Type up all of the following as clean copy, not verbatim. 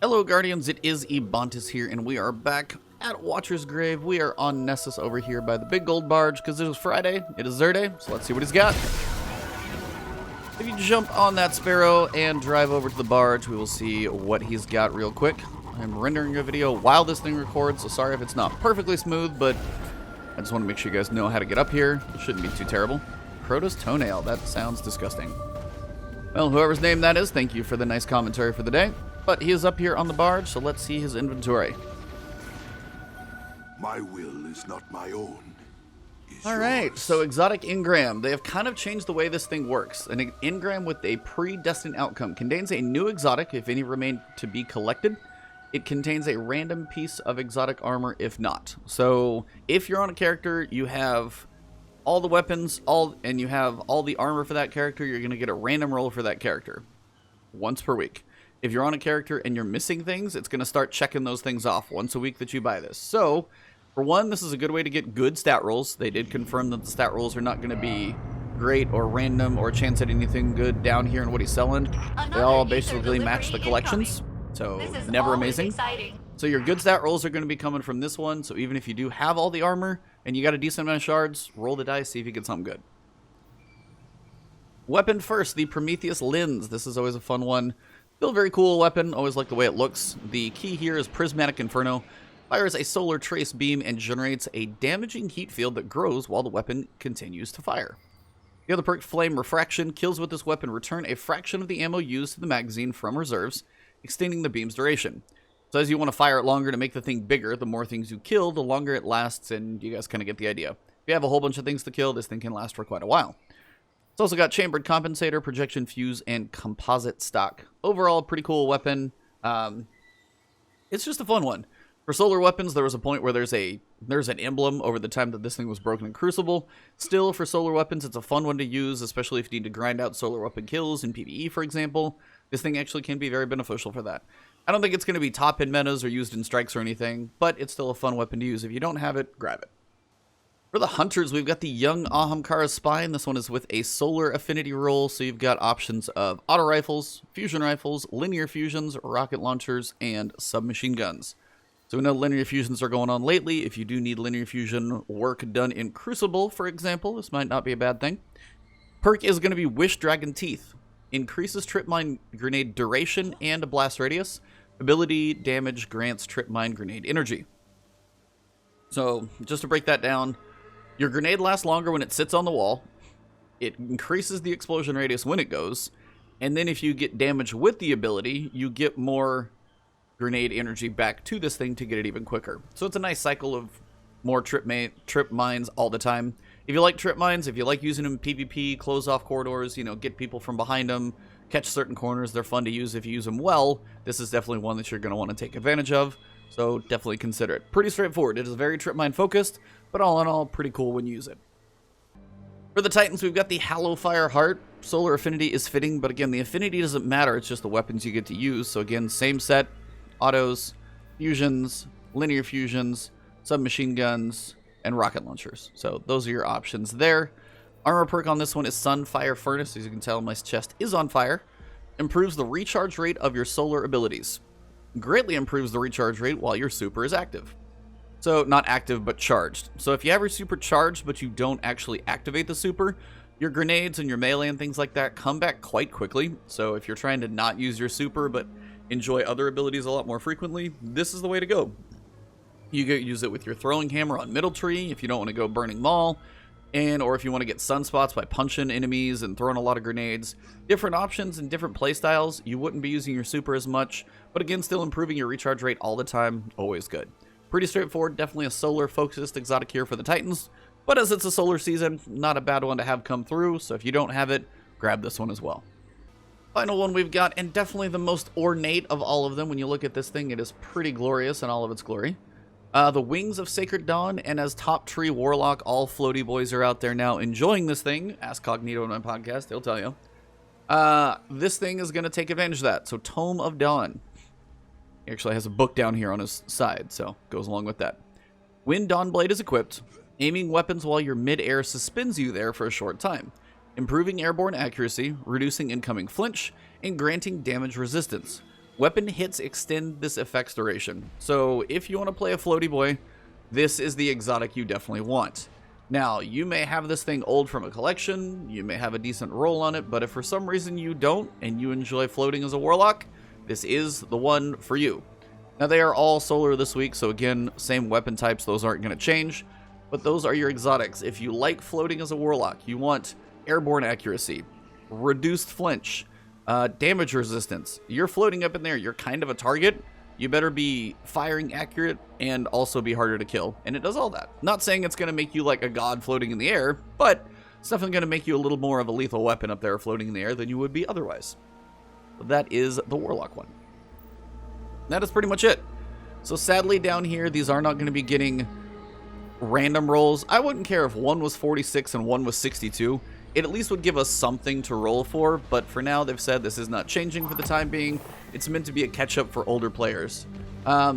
Hello Guardians, it is Ebontis here, and we are back at Watcher's Grave. We are on Nessus over here by the big gold barge, because it is Friday, it is Xur Day, so let's see what he's got. If you jump on that sparrow and drive over to the barge, we will see what he's got real quick. I'm rendering a video while this thing records, so sorry if it's not perfectly smooth, but I just want to make sure you guys know how to get up here. It shouldn't be too terrible. Crota's toenail, that sounds disgusting. Well, whoever's name that is, thank you for the nice commentary for the day. But he is up here on the barge, so let's see his inventory. My will is not my own. Alright, so exotic engram. They have kind of changed the way this thing works. An engram with a predestined outcome contains a new exotic if any remain to be collected. It contains a random piece of exotic armor if not. So if you're on a character, you have all the weapons, and you have all the armor for that character, you're going to get a random roll for that character once per week. If you're on a character and you're missing things, it's going to start checking those things off once a week that you buy this. So, for one, this is a good way to get good stat rolls. They did confirm that the stat rolls are not going to be great or random or chance at anything good down here in what he's selling. They all basically match the collections, so never amazing. Exciting. So your good stat rolls are going to be coming from this one, so even if you do have all the armor and you got a decent amount of shards, roll the dice, see if you get something good. Weapon first, the Promethus lens. This is always a fun one. Still a very cool weapon, always like the way it looks. The key here is Prismatic Inferno. Fires a solar trace beam and generates a damaging heat field that grows while the weapon continues to fire. The other perk, Flame Refraction, kills with this weapon return a fraction of the ammo used to the magazine from reserves, extending the beam's duration. So as you want to fire it longer to make the thing bigger, the more things you kill, the longer it lasts, and you guys kind of get the idea. If you have a whole bunch of things to kill, this thing can last for quite a while. It's also got Chambered Compensator, Projection Fuse, and Composite Stock. Overall, pretty cool weapon. It's just a fun one. For solar weapons, there was a point where there's an emblem over the time that this thing was broken in Crucible. Still, for solar weapons, it's a fun one to use, especially if you need to grind out solar weapon kills in PvE, for example. This thing actually can be very beneficial for that. I don't think it's going to be top in metas or used in strikes or anything, but it's still a fun weapon to use. If you don't have it, grab it. For the hunters, we've got the young Ahamkara Spine. This one is with a solar affinity roll, so you've got options of auto rifles, fusion rifles, linear fusions, rocket launchers, and submachine guns. So we know linear fusions are going on lately. If you do need linear fusion work done in Crucible, for example, this might not be a bad thing. Perk is going to be Wish Dragon Teeth. Increases Tripmine grenade duration and blast radius. Ability damage grants Tripmine grenade energy. So, just to break that down, your grenade lasts longer when it sits on the wall. It increases the explosion radius when it goes. And then if you get damage with the ability, you get more grenade energy back to this thing to get it even quicker. So it's a nice cycle of more trip mines all the time. If you like trip mines, if you like using them in PvP, close off corridors, get people from behind them, catch certain corners, they're fun to use if you use them well. This is definitely one that you're going to want to take advantage of. So definitely consider it. Pretty straightforward. It is very trip mine focused, but all in all, pretty cool when you use it. For the Titans, we've got the Hollowfire Heart. Solar affinity is fitting, but again, the affinity doesn't matter. It's just the weapons you get to use. So again, same set, autos, fusions, linear fusions, submachine guns, and rocket launchers. So those are your options there. Armor perk on this one is Sunfire Furnace. As you can tell, my chest is on fire. Improves the recharge rate of your solar abilities. Greatly improves the recharge rate while your super is active. So, not active, but charged. So if you have your super charged, but you don't actually activate the super, your grenades and your melee and things like that come back quite quickly. So if you're trying to not use your super, but enjoy other abilities a lot more frequently, this is the way to go. You can use it with your throwing hammer on Middle Tree if you don't want to go Burning Maul. Or if you want to get sunspots by punching enemies and throwing a lot of grenades. Different options and different playstyles. You wouldn't be using your super as much, but again, still improving your recharge rate all the time. Always good. Pretty straightforward. Definitely a solar-focused exotic here for the Titans. But as it's a solar season, not a bad one to have come through. So if you don't have it, grab this one as well. Final one we've got, and definitely the most ornate of all of them. When you look at this thing, it is pretty glorious in all of its glory. The Wings of Sacred Dawn, and as Top Tree Warlock, all floaty boys are out there now enjoying this thing. Ask Cognito on my podcast, he'll tell you. This thing is going to take advantage of that. So Tome of Dawn. He actually has a book down here on his side, so goes along with that. When Dawnblade is equipped, aiming weapons while you're mid-air suspends you there for a short time, improving airborne accuracy, reducing incoming flinch, and granting damage resistance. Weapon hits extend this effect's duration. So if you want to play a floaty boy, this is the exotic you definitely want. Now, you may have this thing old from a collection, you may have a decent roll on it, but if for some reason you don't, and you enjoy floating as a Warlock, this is the one for you. Now, they are all solar this week, so again, same weapon types, those aren't going to change, but those are your exotics. If you like floating as a Warlock, you want airborne accuracy, reduced flinch, damage resistance. You're floating up in there, you're kind of a target. You better be firing accurate and also be harder to kill. And it does all that. Not saying it's going to make you like a god floating in the air, but it's definitely going to make you a little more of a lethal weapon up there floating in the air than you would be otherwise. That is the Warlock one. That is pretty much it. So sadly down here, these are not going to be getting random rolls. I wouldn't care if one was 46 and one was 62. It at least would give us something to roll for, but for now they've said this is not changing for the time being. It's meant to be a catch-up for older players.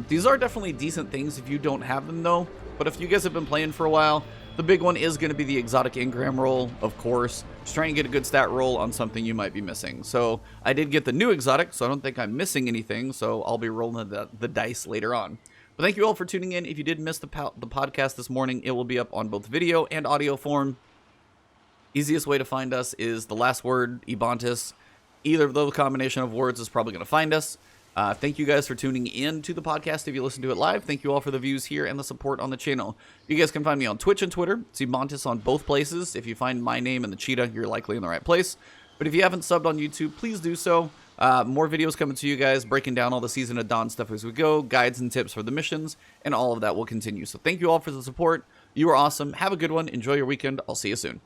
These are definitely decent things if you don't have them though, but if you guys have been playing for a while, the big one is going to be the exotic engram roll, of course. Just trying to get a good stat roll on something you might be missing. So I did get the new exotic, so I don't think I'm missing anything, so I'll be rolling the dice later on. But thank you all for tuning in. If you did miss the podcast this morning, it will be up on both video and audio form. Easiest way to find us is the last word, Ebontis. Either of those combination of words is probably going to find us. Thank you guys for tuning in to the podcast if you listen to it live. Thank you all for the views here and the support on the channel. You guys can find me on Twitch and Twitter. It's Ebontis on both places. If you find my name and the cheetah, you're likely in the right place. But if you haven't subbed on YouTube, please do so. More videos coming to you guys, breaking down all the Season of Dawn stuff as we go, guides and tips for the missions, and all of that will continue. So thank you all for the support. You are awesome. Have a good one. Enjoy your weekend. I'll see you soon.